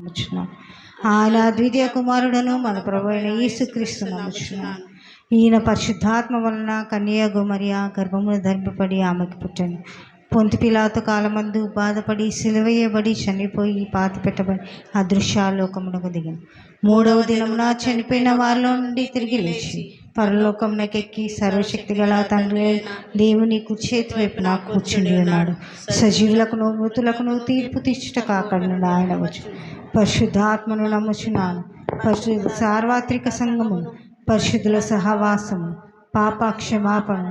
నమ్ముచున్నాను. ఆయన ద్వితీయ కుమారుడును మన ప్రభు అయిన యేసుక్రీస్తు నమ్ముచున్నాను. ఈయన పరిశుద్ధాత్మ వలన కన్యగు మరియ గర్భమును ధరింపబడి ఆమెకు పుట్టను. పొంతి పిలాతు కాలమందు బాధపడి సిలువేయబడి చనిపోయి పాతి పెట్టబడి అదృశ్యాలోకమునకు దిగను. 3వ దినమున చనిపోయిన వారిలో నుండి తిరిగి లేచి పరలోకమునకెక్కి సర్వశక్తి గల తండ్రి దేవుని కుచేతి వైపున కూర్చుండి ఉన్నాడు. సజీవులకును మృతులకును తీర్పు తీర్చుటకు అక్కడను ఆయన వచ్చు. పరిశుద్ధాత్మను నమ్ముచున్నాను. పరిశుద్ధ సార్వత్రిక సంఘము, పరిశుద్ధుల సహవాసము, పాప క్షమాపణ,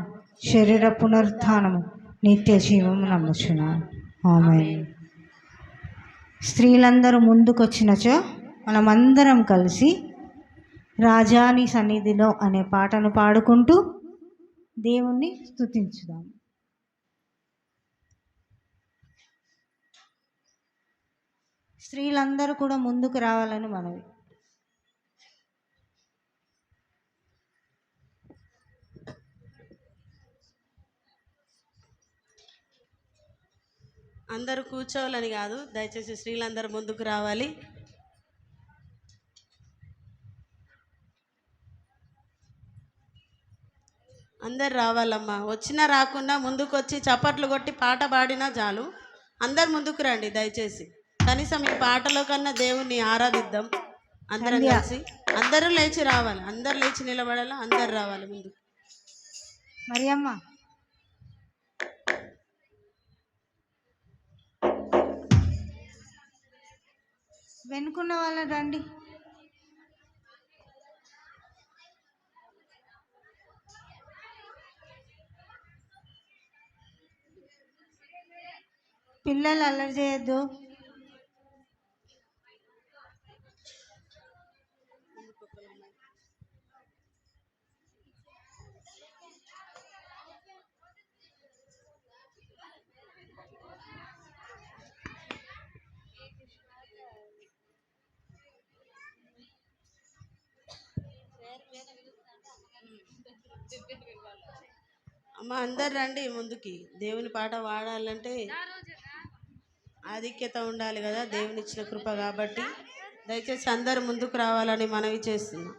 శరీర పునరుత్థానము, నిత్య జీవము నమ్ముచున్నాను. ఆమేన్. స్త్రీలందరూ ముందుకొచ్చినచో మనమందరం కలిసి రాజాని సన్నిధిలో అనే పాటను పాడుకుంటూ దేవుణ్ణి స్తుతించుదాం. స్త్రీలందరూ కూడా ముందుకు రావాలని మనవి. అందరూ కూర్చోవాలని కాదు, దయచేసి స్త్రీలందరూ ముందుకు రావాలి. అందరు రావాలమ్మా. వచ్చినా రాకున్నా ముందుకు వచ్చి చప్పట్లు కొట్టి పాట పాడినా చాలు. అందరు ముందుకు రండి దయచేసి. కనీసం ఈ పాటలో కన్నా దేవుణ్ణి ఆరాధిద్దాం అందరం కలిసి. అందరూ లేచి రావాలి, అందరు లేచి నిలబడాలి, అందరు రావాలి ముందుకు. మరి అమ్మ వెనుకున్న వాళ్ళని రండి. పిల్లలు అల్లరి చేయొద్దు. అమ్మ అందరు రండి ముందుకి. దేవుని పాట పాడాలంటే ఆధిక్యత ఉండాలి కదా, దేవుని ఇచ్చిన కృప కాబట్టి దయచేసి అందరు ముందుకు రావాలని మనవి చేస్తున్నాం.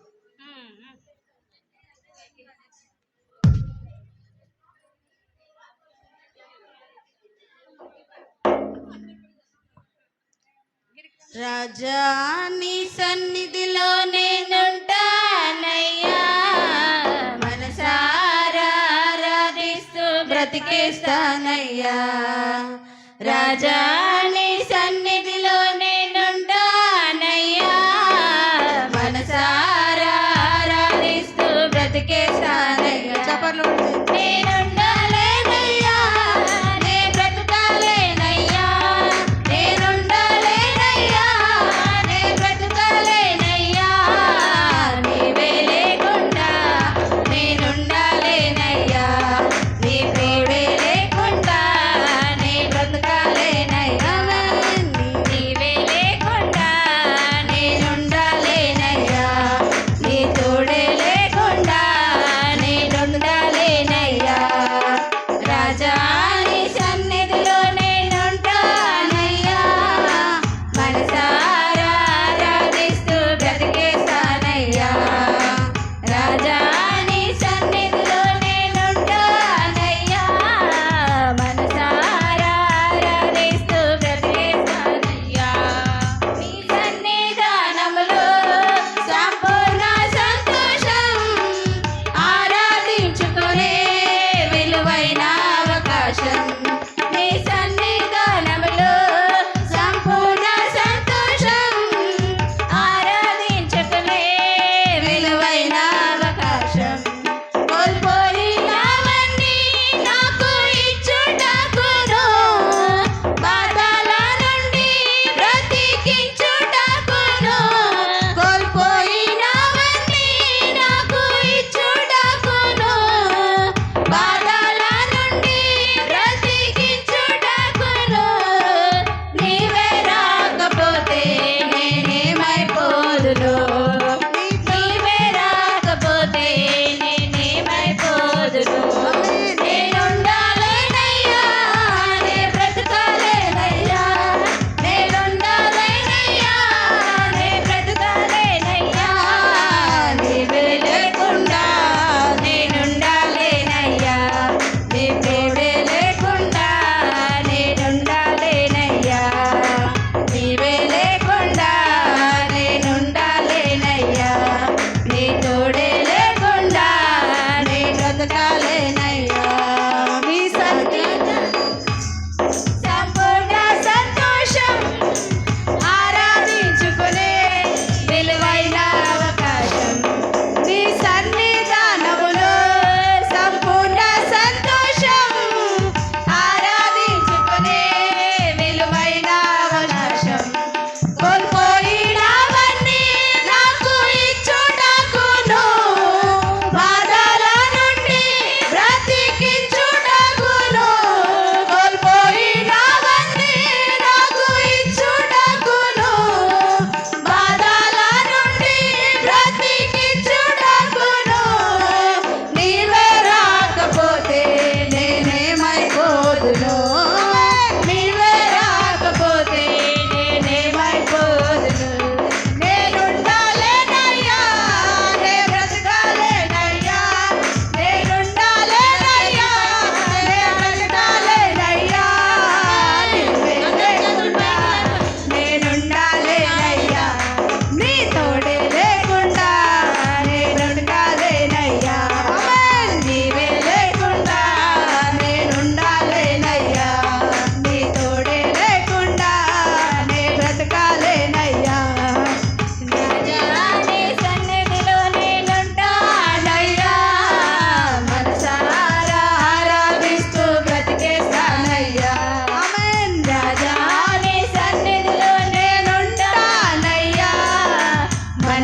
రాజా నీ సన్నిధిలో నేనుంటానయ్యా, మనసారా ఆరాధిస్తూ బ్రతికేస్తానయ్యా. రాజా నీ సన్నిధిలో నేనుంటానయ్యా, మనసారా ఆరాధిస్తూ బ్రతికేస్తానయ్యా. చప్పట్లు. నేనుండాలేనయ్యా, నే బ్రతుకాలేనయ్యా, నేనుండాలేనయ్యా, నే బ్రతుకాలేనయ్యా. నీవే లేకుండా నేనుండాలేనయ్యా, నీ ప్రేమే లేకుండా నే బ్రతుకాలేనయ్యా.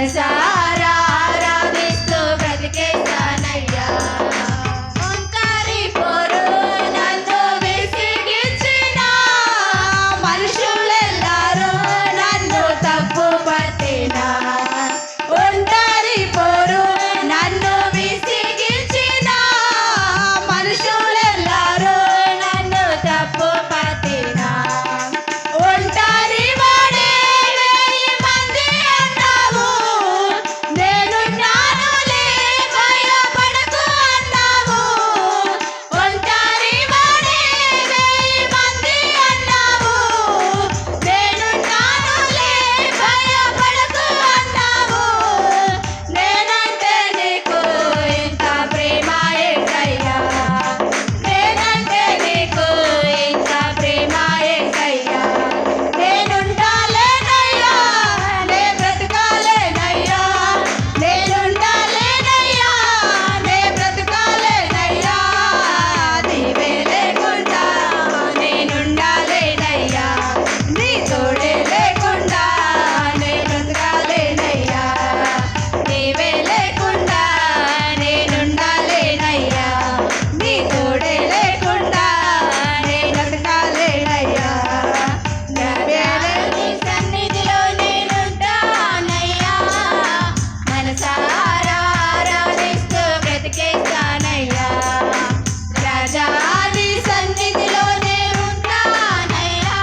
మనసారా ఆరాధిస్తూ బ్రతికేస్తానయ్యా. ఒంటరి పోరు నన్ను విసిగించిన మనుషులెల్లరూ నన్ను తప్పు పట్టినా. ఒంటరి పోరు నన్ను విసిగించిన మనుషులెల్లరూ నన్ను తప్పు పట్టినా. ఒంటరి వాడే వెయ్యి మంది అన్నావు, నేనున్నానులే భయపడకు అన్నావు. ఒంటరి వాడే వెయ్యి మంది అన్నావు, నేనున్నానులే భయపడకు అన్నావు. నేనంటే నీకు ఇంత ప్రేమ యేసయ్యా, నేనంటే నీకు ఇంత ప్రేమ యేసయ్యా. నేనుండాలేనయ్యా, నే బ్రతకాలేనయ్యా, నేనుండాలేనయ్యా, నే బ్రతకాలేనయ్యా. నీవే లేకుండా నేనుండాలేనయ్యా, నీ తోడే లేకుండా నే బ్రతకాలేనయ్యా. నీవే లేకుండా నేనుండాలేనయ్యా, నీ తోడే లేకుండా నే బ్రతకాలేనయ్యా. నీ సన్నిధిలో నేనుంటానయ్యా, మనసారా ఆరాధిస్తూ బ్రతికేస్తానయ్యా. రాజా నీ సన్నిధిలో నేనుంటానయ్యా,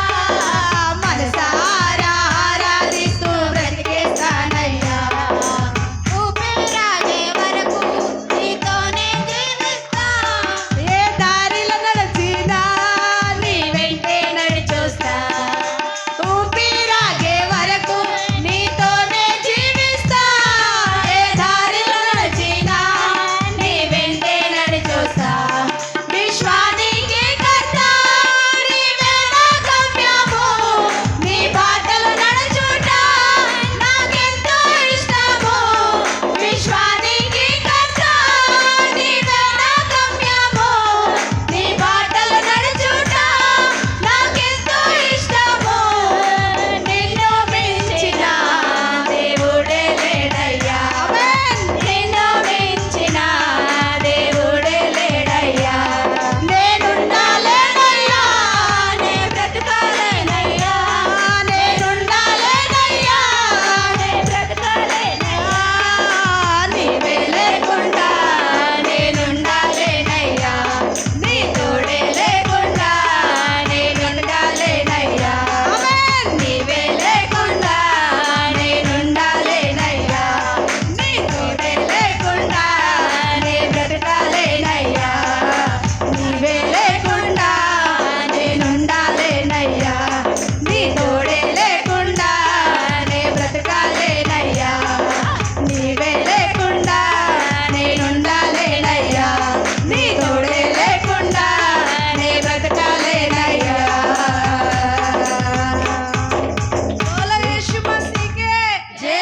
మనసారా ఆరాధిస్తూ బ్రతికేస్తానయ్యా. ఊపిరాగే వరకు నీతోనే జీవిస్తా, ఏ దారిలో నడిచినా నీ వెంటే నడిచొస్తా. ఊపిరాగే వరకు నీతోనే జీవిస్తా, ఏ దారిలో నడిచినా నీ వెంటే నడిచొస్తా. విశ్వానికి కర్త నీవే నా గమ్యము, నీ బాటలు నడుచుట నాకెంతో ఇష్టము. విశ్వానికి కర్త నీవే నా గమ్యము, నీ బాటలు నడుచుట నాకెంతో ఇష్టము. నిన్ను మించిన దేవుడే లేడయ్యా, నిన్ను మించిన దేవుడే లేడయ్యా. నేనుండాలేనయ్యా, నే బ్రతకాలేనయ్యా, నేనుండాలేనయ్యా, నే బ్రతకాలేనయ్యా. నీవే లేకుండా నేనుండాలేనయ్యా, నీ తోడే లేకుండా నే బ్రతకాలేనయ్యా. నీవే లేకుండా నేనుండాలేనయ్యా, నీ తోడే లేకుండా నే బ్రతకాలేనయ్యా. నీవే లేకుండా నేనుండాలేనయ్యా, నీ తోడే లేకుండా నే బ్రతకాలేనయ్యా. నీవే లేకుండా నేనుండాలేనయ్యా, నీ తోడే లేకుండా నే బ్రతకాలేనయ్యా. బోలో యేసు మసీహ్‌కే జై.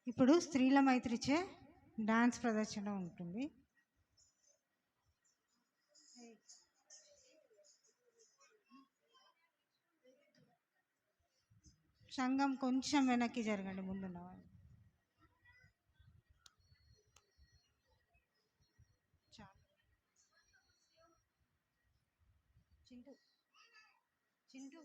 ఇప్పుడు స్త్రీల మైత్రిచే డాన్స్ ప్రదర్శన ఉంటుంది. సంఘం కొంచెం వెనక్కి జరగండి, ముందున్న వాళ్ళు. చింటూ చింటూ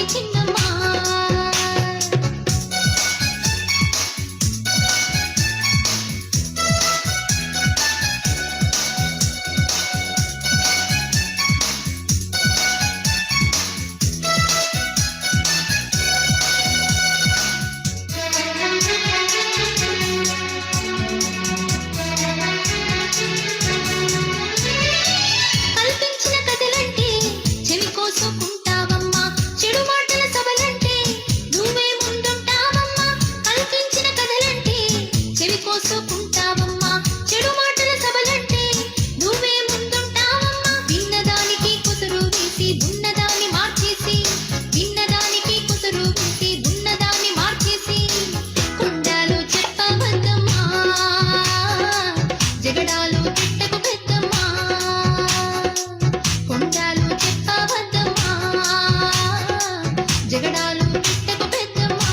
చిన్నమ్మా కల్పించిన కథలంటే చెవి కోసుకుంటావమ్మా చెడు మాటల సభలంటే నువ్వే ముందుంటావమ్మా కల్పించిన కథలంటే చెవి కోసుకుంటావమ్మా చెడు మాటల సభలంటే నువ్వే ముందుంటావమ్మా విన్నదానికి కుసురు వేసి దున్నదాన్ని మార్చేసి విన్నదానికి కుసురు వేసి దున్నదాన్ని మార్చేసి కుండాలు చెప్పవద్దమ్మా జగడాలు తిట్టకు పెద్దమ్మా కొండాలు చెప్పవద్దమ్మా జగడాలు తిట్టకు పెద్దమ్మా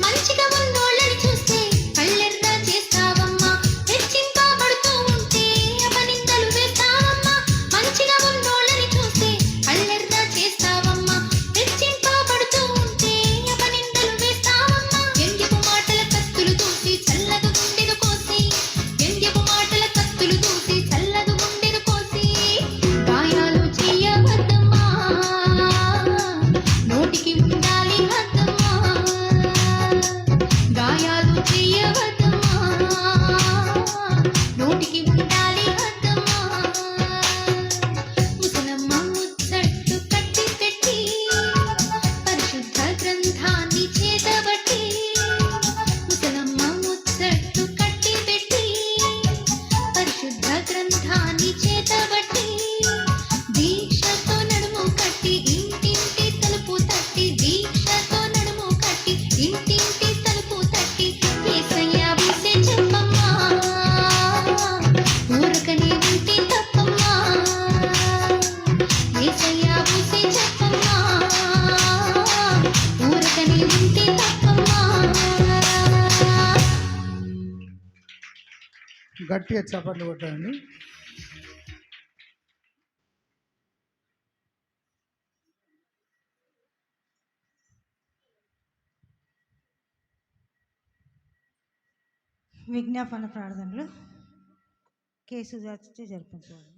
మంచిగా ఉన్నోళ్ళని చూస్తే కళ్ళెర్ర చేస్తావమ్మా హెచ్చింపబడుతూ ఉంటే అపనిందలు వేస్తావమ్మా మంచిగా ఉన్నోళ్ళని చూస్తే కళ్ళెర్ర చేస్తావమ్మా హెచ్చింపబడుతూ ఉంటే అపనిందలు వేస్తావమ్మా ఎండిపు మాటల కత్తులు దూసి చల్లదు గుండెను కోసి ఎండిపు మాటల కత్తులు దూసి చల్లదు గుండెను కోసి గాయాలు చేయవద్దమ్మా నోటికి ఉండాలి హద్దమ్మా గాయాలు చేయవద్దమ్మా నోటికి ఉండాలి హద్దమ్మా ముసలమ్మ ముచ్చట్టు కట్టి పెట్టి పరిశుద్ధ గ్రంథాన్ని చేతబట్టి ముసలమ్మ ముచ్చట్టు కట్టి పెట్టి పరిశుద్ధ గ్రంథాన్ని చేతబట్టి దీక్షతో నడుము కట్టి ఇంటింటి తలుపు తట్టి దీక్షతో నడుము కట్టి ఇంటింటి తలుపు తట్టి యేసయ్య బూసే చెప్పమ్మా ఊరకనే ఉంటే తప్పమ్మా యేసయ్య బూసే చెప్పమ్మా ఊరకనే ఉంటే తప్పమ్మా గట్టిగా చప్పట్లు కొట్టండి. విజ్ఞాపన ప్రార్థనలు కేసు జరిపించాలి.